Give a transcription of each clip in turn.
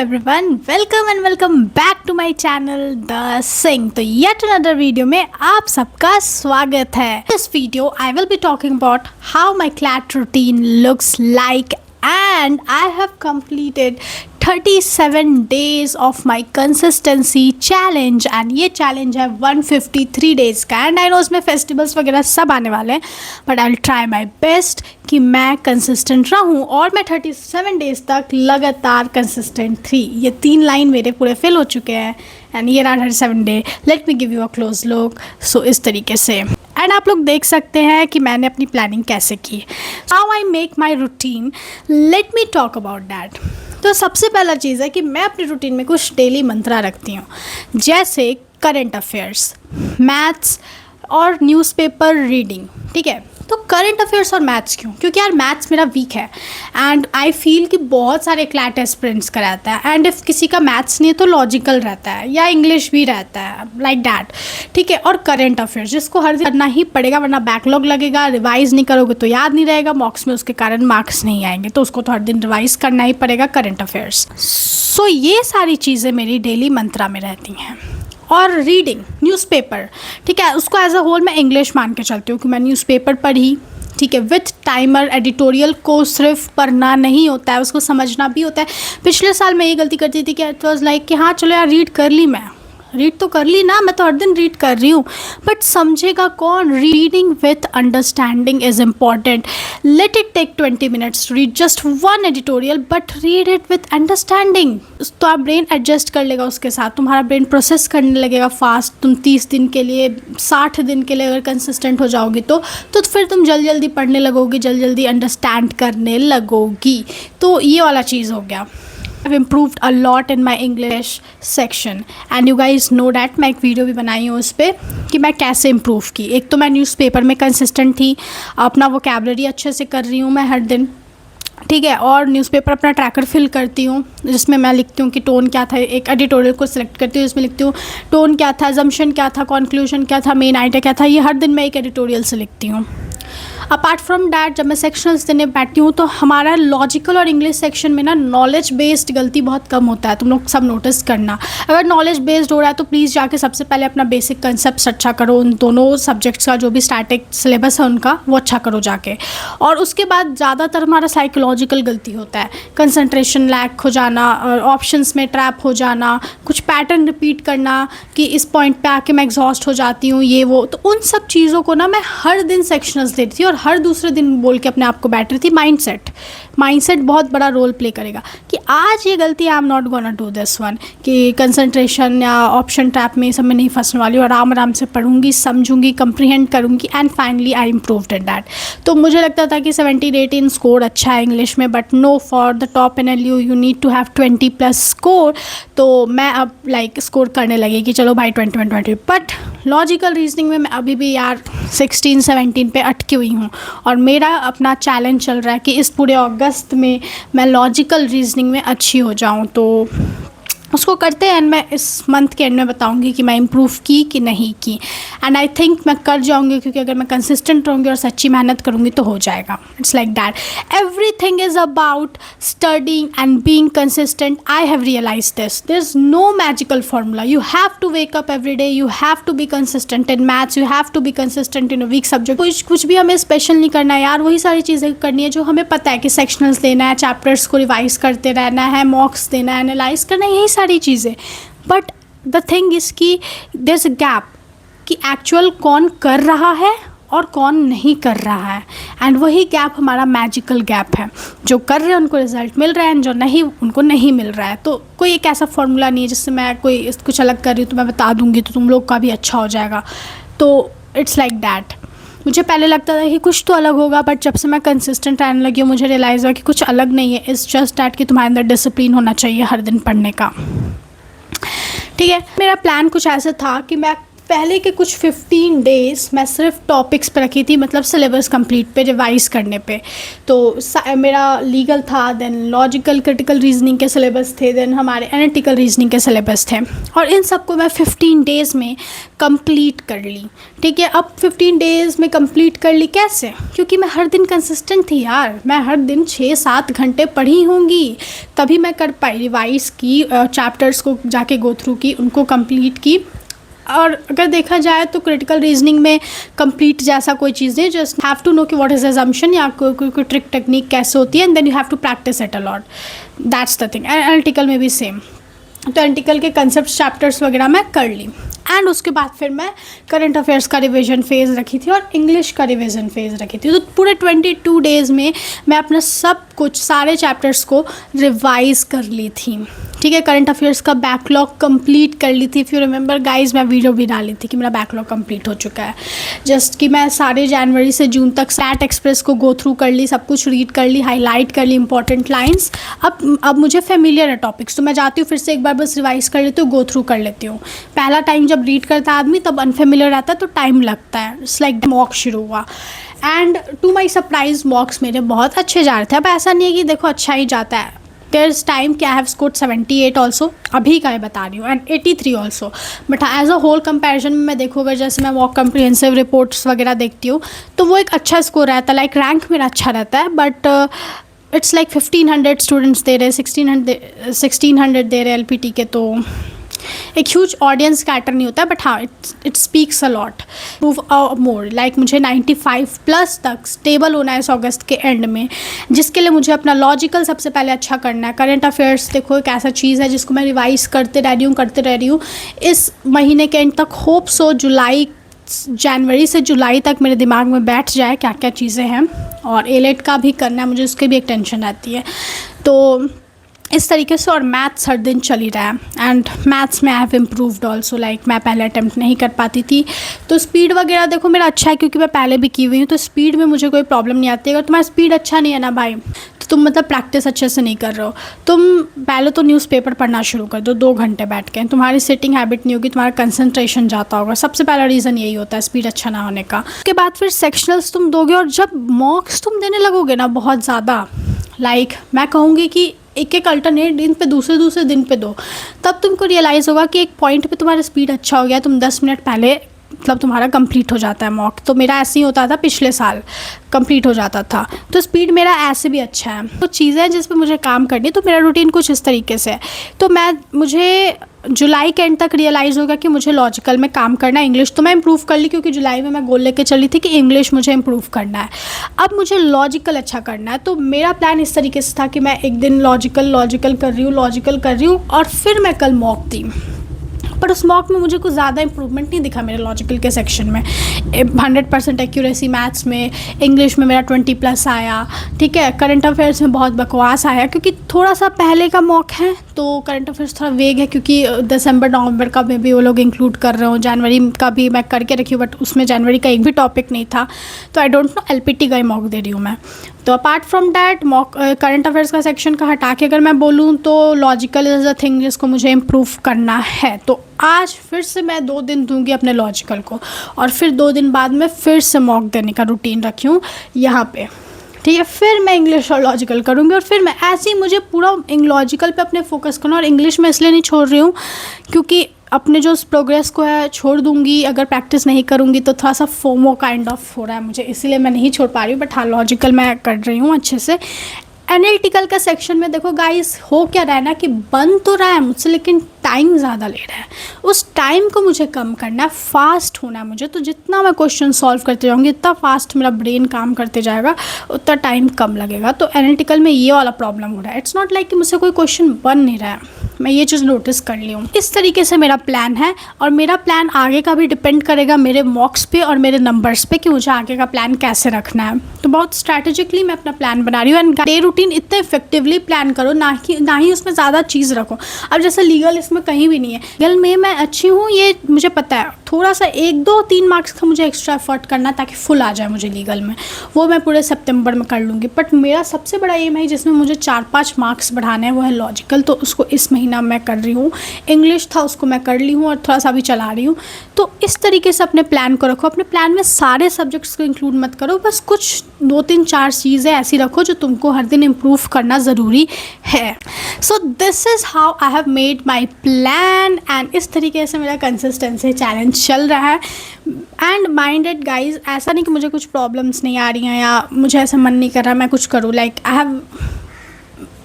Everyone, welcome and welcome back to my channel the Singh. तो yet another video में आप सबका स्वागत है। इस video I will be talking about how my CLAT routine looks like and I have completed 37 days of my consistency challenge and ये challenge है 153 days का and I know इसमें festivals वगैरह सब आने वाले हैं but I'll try my best कि मैं consistent रहूँ और मैं 37 days तक लगातार consistent थी। ये 3 लाइन मेरे पूरे fill हो चुके हैं and ये रहा 37 day। Let me give you a close look। So इस तरीके से एंड आप लोग देख सकते हैं कि मैंने अपनी प्लानिंग कैसे की। How I make my routine, let me talk about that. तो सबसे पहला चीज़ है कि मैं अपनी रूटीन में कुछ डेली मंत्रा रखती हूँ, जैसे करंट अफेयर्स, मैथ्स और न्यूज़पेपर रीडिंग। ठीक है, तो करंट अफेयर्स और मैथ्स क्यों? क्योंकि यार मैथ्स मेरा वीक है एंड आई फील कि बहुत सारे क्लैट एस्पिरेंट्स कराता है एंड इफ़ किसी का मैथ्स नहीं है तो लॉजिकल रहता है या इंग्लिश भी रहता है लाइक दैट। ठीक है, और करंट अफेयर्स जिसको हर दिन करना ही पड़ेगा वरना बैकलॉग लगेगा, रिवाइज़ नहीं करोगे तो याद नहीं रहेगा, मॉक्स में उसके कारण मार्क्स नहीं आएंगे, तो उसको तो हर दिन रिवाइज़ करना ही पड़ेगा करंट अफेयर्स। सो ये सारी चीज़ें मेरी डेली मंत्रा में रहती हैं। और रीडिंग न्यूज़पेपर, ठीक है, उसको एज अ होल मैं इंग्लिश मान के चलती हूँ कि मैं न्यूज़पेपर पढ़ी। ठीक है, विथ टाइमर। एडिटोरियल को सिर्फ पढ़ना नहीं होता है, उसको समझना भी होता है। पिछले साल मैं ये गलती करती थी कि इट वॉज लाइक कि हाँ चलो यार रीड कर ली, मैं रीड तो कर ली ना, मैं तो हर दिन रीड कर रही हूँ, बट समझेगा कौन? Reading with understanding is important. Let it take 20 minutes to read just one editorial, but read it with understanding। तो आप ब्रेन एडजस्ट कर लेगा उसके साथ, तुम्हारा ब्रेन प्रोसेस करने लगेगा फास्ट। तुम 30 दिन के लिए, 60 दिन के लिए अगर कंसिस्टेंट हो जाओगी तो फिर तुम जल्दी जल्दी पढ़ने लगोगी, जल्दी जल्दी अंडरस्टैंड करने लगोगी। तो ये वाला चीज़ हो गया। I've improved a lot in my English section and you guys know that मैं एक वीडियो भी बनाई हूँ उस पर कि मैं कैसे इम्प्रूव की। एक तो मैं न्यूज़पेपर में कंसिस्टेंट थी, अपना वोकैबुलरी अच्छे से कर रही हूँ मैं हर दिन। ठीक है, और न्यूज़पेपर अपना ट्रैकर फिल करती हूँ जिसमें मैं लिखती हूँ कि टोन क्या था। एक एडिटोरियल को सिलेक्ट करती हूँ, इसमें लिखती हूँ टोन क्या था, अजम्पशन क्या था, कंक्लूजन क्या था, मेन आइडिया क्या था। ये हर दिन मैं एक एडिटोरियल से लिखती हूँ। अपार्ट फ्रॉम डैट जब मैं सेक्शनल्स देने बैठती हूँ तो हमारा लॉजिकल और इंग्लिश सेक्शन में ना नॉलेज बेस्ड गलती बहुत कम होता है। तुम लोग सब नोटिस करना, अगर नॉलेज बेस्ड हो रहा है तो प्लीज़ जाके सबसे पहले अपना बेसिक कंसेप्ट अच्छा करो। उन दोनों सब्जेक्ट्स का जो भी स्टैटिक सिलेबस है उनका वो अच्छा करो जाके। और उसके बाद ज़्यादातर हमारा साइकोलॉजिकल गलती होता है, कंसंट्रेशन लैक हो जाना, ऑप्शंस में ट्रैप हो जाना, कुछ पैटर्न रिपीट करना कि इस पॉइंट पे आके मैं एग्जॉस्ट हो जाती हूँ, ये वो। तो उन सब चीज़ों को ना मैं हर दिन सेक्शनल्स देती थी और हर दूसरे दिन बोल के अपने आप को बैठ रही थी। माइंडसेट बहुत बड़ा रोल प्ले करेगा कि आज ये गलती I am not gonna do this one, कि कंसंट्रेशन या ऑप्शन ट्रैप में सब में नहीं फंसने वाली हूँ, आराम आराम से पढ़ूंगी, समझूंगी, कंप्रीहेंड करूंगी and finally I improved in that. तो मुझे लगता था कि 17-18 स्कोर अच्छा है इंग्लिश में, but no, for the top NLU you need to have 20+ score. तो मैं अब लाइक स्कोर करने लगी कि चलो भाई 20। बट लॉजिकल रीजनिंग में मैं अभी भी यार 16-17 पे अटकी हुई हूँ और मेरा अपना चैलेंज चल रहा है कि इस पूरे अगस्त में मैं लॉजिकल रीजनिंग में अच्छी हो जाऊँ। तो उसको करते हैं एंड मैं इस मंथ के एंड में बताऊंगी कि मैं इम्प्रूव की कि नहीं की। एंड आई थिंक मैं कर जाऊंगी, क्योंकि अगर मैं कंसिस्टेंट रहूँगी और सच्ची मेहनत करूँगी तो हो जाएगा। It's like that, everything is about studying and being consistent. I have realise this, there is no magical formula. You have to wake up every day, you have to be consistent in maths, you have to be consistent in a weak subject. कुछ भी हमें special नहीं करना है यार, वही सारी चीज़ें करनी है जो हमें पता है कि सेक्शनल्स देना है, चैप्टर्स को रिवाइज करते रहना है, मॉक्स देना है, एनालाइज करना है, यही सारी चीज़ें। बट द थिंग इज़ कि देयर इज़ अ गैप कि एक्चुअल कौन कर रहा है और कौन नहीं कर रहा है, एंड वही गैप हमारा मैजिकल गैप है। जो कर रहे हैं उनको रिजल्ट मिल रहा है एंड जो नहीं उनको नहीं मिल रहा है। तो कोई एक ऐसा फॉर्मूला नहीं है जिससे मैं कोई कुछ अलग कर रही हूँ तो मैं बता दूँगी तो तुम लोग का भी अच्छा हो जाएगा। तो इट्स लाइक दैट। मुझे पहले लगता था कि कुछ तो अलग होगा, बट जब से मैं कंसिस्टेंट रहने लगी हूँ मुझे रियलाइज़ हुआ कि कुछ अलग नहीं है। इट्स जस्ट दैट कि तुम्हारे अंदर डिसिप्लिन होना चाहिए हर दिन पढ़ने का। ठीक है, मेरा प्लान कुछ ऐसा था कि मैं पहले के कुछ 15 डेज़ मैं सिर्फ टॉपिक्स पे रखी थी, मतलब सिलेबस कंप्लीट पे, रिवाइज़ करने पे। तो मेरा लीगल था, देन लॉजिकल क्रिटिकल रीजनिंग के सिलेबस थे, देन हमारे एनालिटिकल रीजनिंग के सिलेबस थे, और इन सबको मैं 15 डेज़ में कंप्लीट कर ली। ठीक है, अब 15 डेज़ में कंप्लीट कर ली कैसे? क्योंकि मैं हर दिन कंसिस्टेंट थी यार, मैं हर दिन 6-7 घंटे पढ़ी होंगी, तभी मैं कर पाई। रिवाइज़ की, चैप्टर्स को जाके गो थ्रू की, उनको कंप्लीट की। और अगर देखा जाए तो क्रिटिकल रीजनिंग में कंप्लीट जैसा कोई चीज़ नहीं, जस्ट हैव टू नो कि व्हाट इज़ अजम्पशन या कोई ट्रिक टेक्निक कैसे होती है, and then you have to practice it a lot, that's the thing. Analytical में भी सेम। तो एनालिटिकल के कंसेप्ट चैप्टर्स वगैरह मैं कर ली, एंड उसके बाद फिर मैं करंट अफेयर्स का रिवीजन फेज़ रखी थी और इंग्लिश का रिवीजन फेज़ रखी थी। तो पूरे 22 डेज़ में मैं अपना सब कुछ, सारे चैप्टर्स को रिवाइज़ कर ली थी। ठीक है, करंट अफेयर्स का बैकलॉग कंप्लीट कर ली थी। इफ़ यू रिमेंबर गाइज, मैं वीडियो भी डाली थी कि मेरा बैकलॉग कंप्लीट हो चुका है। जस्ट कि मैं सारे जनवरी से जून तक स्टैट एक्सप्रेस को गो थ्रू कर ली, सब कुछ रीड कर ली, हाईलाइट कर ली इंपॉर्टेंट लाइंस। अब मुझे फेमिलियर है टॉपिक्स, तो मैं जाती हूँ फिर से एक बार बस रिवाइज़ कर लेती हूँ, गो थ्रू कर लेती हूँ। पहला टाइम जब रीड करता है आदमी तब अनफेमिलियर रहता है, तो टाइम लगता है। इट्स लाइक मॉक शुरू हुआ, and to my surprise mocks मेरे बहुत अच्छे जा रहे थे। अब ऐसा नहीं है कि देखो अच्छा ही जाता है, there's time कि I have scored 78 also, अभी का मैं बता रही हूँ, and 83 also, but as a whole comparison में मैं देखूँ, अगर जैसे मैं मॉक कम्प्रिहेंसिव रिपोर्ट्स वगैरह देखती हूँ तो वो एक अच्छा स्कोर रहता है, लाइक रैंक मेरा अच्छा रहता है। But it's like 1500 students they रहे, 1600 दे रहे LPT के, तो एक ह्यूज ऑडियंस कैटर नहीं होता है। बट हाँ, it speaks a lot, move more, like मुझे 95 प्लस तक स्टेबल होना है इस अगस्त के एंड में, जिसके लिए मुझे अपना लॉजिकल सबसे पहले अच्छा करना है। करंट अफेयर्स देखो एक ऐसा चीज़ है जिसको मैं रिवाइज़ करते रह रही हूँ इस महीने के एंड तक। होप सो जनवरी से जुलाई तक मेरे दिमाग में बैठ जाए क्या क्या चीज़ें हैं, और एलेट का भी करना है मुझे, उसकी भी एक टेंशन रहती है। तो इस तरीके से, और मैथ्स हर दिन चल ही रहा है, एंड मैथ्स में I have improved also. Like मैं पहले अटैम्प्ट नहीं कर पाती थी, तो स्पीड वगैरह देखो मेरा अच्छा है, क्योंकि मैं पहले भी की हुई हूँ, तो स्पीड में मुझे कोई प्रॉब्लम नहीं आती। अगर तुम्हारा स्पीड अच्छा नहीं है ना भाई, तो तुम मतलब प्रैक्टिस अच्छे से नहीं कर रहे हो। तुम पहले तो न्यूज़पेपर पढ़ना शुरू कर दो 2 घंटे बैठ के, तुम्हारी सिटिंग हैबिट नहीं होगी, तुम्हारा कंसंट्रेशन जाता होगा। सबसे पहला रीज़न यही होता है स्पीड अच्छा ना होने का। उसके बाद फिर सेक्शनल्स तुम दोगे, और जब मॉक्स तुम देने लगोगे ना बहुत ज़्यादा, लाइक मैं कहूँगी कि एक अल्टरनेट दिन पे दूसरे दिन पे दो, तब तुमको रियलाइज़ होगा कि एक पॉइंट पे तुम्हारा स्पीड अच्छा हो गया, तुम 10 मिनट पहले मतलब तुम्हारा कंप्लीट हो जाता है मॉक। तो मेरा ऐसे ही होता था, पिछले साल कंप्लीट हो जाता था, तो स्पीड मेरा ऐसे भी अच्छा है। तो चीज़ें जिस पे मुझे काम करनी है, तो मेरा रूटीन कुछ इस तरीके से है। तो मुझे जुलाई के एंड तक रियलाइज़ होगा कि मुझे लॉजिकल में काम करना है। इंग्लिश तो मैं इंप्रूव कर ली, क्योंकि जुलाई में मैं गोल लेके चली थी कि इंग्लिश मुझे इंप्रूव करना है। अब मुझे लॉजिकल अच्छा करना है, तो मेरा प्लान इस तरीके से था कि मैं एक दिन लॉजिकल कर रही हूँ और फिर मैं कल मॉक दी। पर उस मॉक में मुझे कुछ ज़्यादा इंप्रूवमेंट नहीं दिखा मेरे लॉजिकल के सेक्शन में। 100% एक्यूरेसी मैथ्स में, इंग्लिश में मेरा 20+ आया। ठीक है, करंट अफेयर्स में बहुत बकवास आया, क्योंकि थोड़ा सा पहले का मॉक है, तो करंट अफेयर्स थोड़ा वेग है, क्योंकि दिसंबर नवंबर का में भी वो लोग इंक्लूड कर रहे हो। जनवरी का भी मैं करके रखी हूँ, बट उसमें जनवरी का एक भी टॉपिक नहीं था, तो आई डोंट नो, LPT का ही मॉक दे रही हूँ मैं। तो apart from that mock current affairs का सेक्शन का हटा के अगर मैं बोलूँ तो लॉजिकल इज़ अ थिंग जिसको मुझे इम्प्रूव करना है। तो आज फिर से मैं 2 दिन दूंगी अपने लॉजिकल को, और फिर 2 दिन बाद में फिर से मॉक देने का रूटीन रखी हूँ यहाँ पे। ठीक है, फिर मैं इंग्लिश और लॉजिकल करूँगी, और फिर मैं ऐसे ही मुझे पूरा लॉजिकल पे अपने फोकस करना। और इंग्लिश में इसलिए नहीं छोड़ रही हूँ क्योंकि अपने जो प्रोग्रेस को है छोड़ दूंगी अगर प्रैक्टिस नहीं करूँगी, तो थोड़ा सा फोमो काइंड ऑफ हो रहा है मुझे, इसीलिए मैं नहीं छोड़ पा रही हूँ। बट हाँ, लॉजिकल मैं कर रही हूँ अच्छे से। एनालिटिकल का सेक्शन में देखो गाइस, हो क्या रहा है ना कि बन तो रहा है मुझसे, लेकिन टाइम ज़्यादा ले रहा है। उस टाइम को मुझे कम करना है, फास्ट होना है मुझे। तो जितना मैं क्वेश्चन सॉल्व करते जाऊँगी, इतना फास्ट मेरा ब्रेन काम करते जाएगा, उतना टाइम कम लगेगा। तो एनालिटिकल में ये वाला प्रॉब्लम हो रहा है। इट्स नॉट लाइक कि मुझसे कोई क्वेश्चन बन नहीं रहा है, मैं ये चीज़ नोटिस कर ली हूँ। इस तरीके से मेरा प्लान है, और मेरा प्लान आगे का भी डिपेंड करेगा मेरे मॉक्स पे और मेरे नंबर्स पे कि मुझे आगे का प्लान कैसे रखना है। तो बहुत स्ट्रैटेजिकली मैं अपना प्लान बना रही हूँ। एंड डे रूटीन इतने इफेक्टिवली प्लान करो, ना ही उसमें ज़्यादा चीज़ रखो। अब जैसे लीगल इसमें कहीं भी नहीं है, लीगल में मैं अच्छी हूँ ये मुझे पता है, थोड़ा सा 1-2-3 मार्क्स का मुझे एक्स्ट्रा एफर्ट करना ताकि फुल आ जाए मुझे लीगल में, वो मैं पूरे सितंबर में कर लूँगी। बट मेरा सबसे बड़ा एम है जिसमें मुझे 4-5 मार्क्स बढ़ाने हैं, वो है लॉजिकल, तो उसको इस महीने रीडिंग ना मैं कर रही हूँ, इंग्लिश था उसको मैं कर ली हूँ और थोड़ा सा भी चला रही हूँ। तो इस तरीके से अपने प्लान को रखो। अपने प्लान में सारे सब्जेक्ट्स को इंक्लूड मत करो, बस कुछ 2-3-4 चीज़ें ऐसी रखो जो तुमको हर दिन इम्प्रूव करना ज़रूरी है। So this is how I have made my plan and इस तरीके से मेरा कंसिस्टेंसी चैलेंज चल रहा है। एंड माइंडेड गाइज, ऐसा नहीं कि मुझे कुछ प्रॉब्लम्स नहीं आ रही हैं या मुझे ऐसा मन नहीं कर रहा मैं कुछ करूँ। लाइक आई हैव,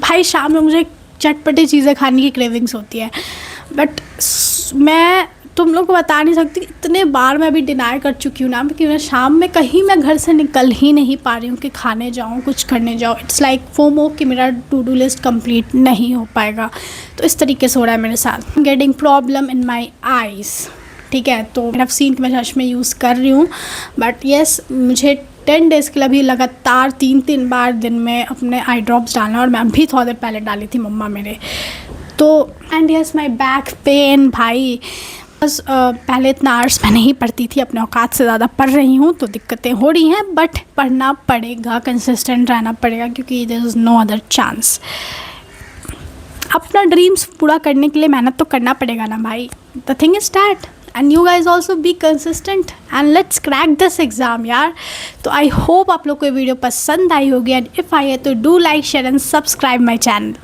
भाई शाम में मुझे चटपटी चीज़ें खाने की क्रेविंग्स होती है, बट मैं तुम लोग को बता नहीं सकती इतने बार मैं अभी डिनाई कर चुकी हूँ ना कि मैं शाम में कहीं मैं घर से निकल ही नहीं पा रही हूँ कि खाने जाऊँ, कुछ करने जाऊँ। इट्स लाइक फोमो कि मेरा टू डू लिस्ट कंप्लीट नहीं हो पाएगा। तो इस तरीके से हो रहा है मेरे साथ। Getting problem in my eyes, ठीक है, तो मैंने सीन मैं चश्मे यूज़ कर रही हूँ, बट येस मुझे 10 डेज़ के लिए अभी लगातार 3-3 बार दिन में अपने आई ड्रॉप्स डालना, और मैं अभी थोड़ा देर पहले डाली थी मम्मा मेरे। तो and yes my back pain भाई, बस पहले इतना आर्ट्स मैं नहीं पढ़ती थी, अपने औकात से ज़्यादा पढ़ रही हूँ तो दिक्कतें हो रही हैं, बट पढ़ना पड़ेगा, कंसिस्टेंट रहना पड़ेगा क्योंकि there is no other chance. अपना ड्रीम्स पूरा करने के लिए मेहनत तो करना पड़ेगा ना भाई। The thing is that, and you guys also be consistent and let's crack this exam यार। तो आई होप आप लोग को ये वीडियो पसंद आई होगी, एंड इफ़ आई है तो do like share and subscribe my channel.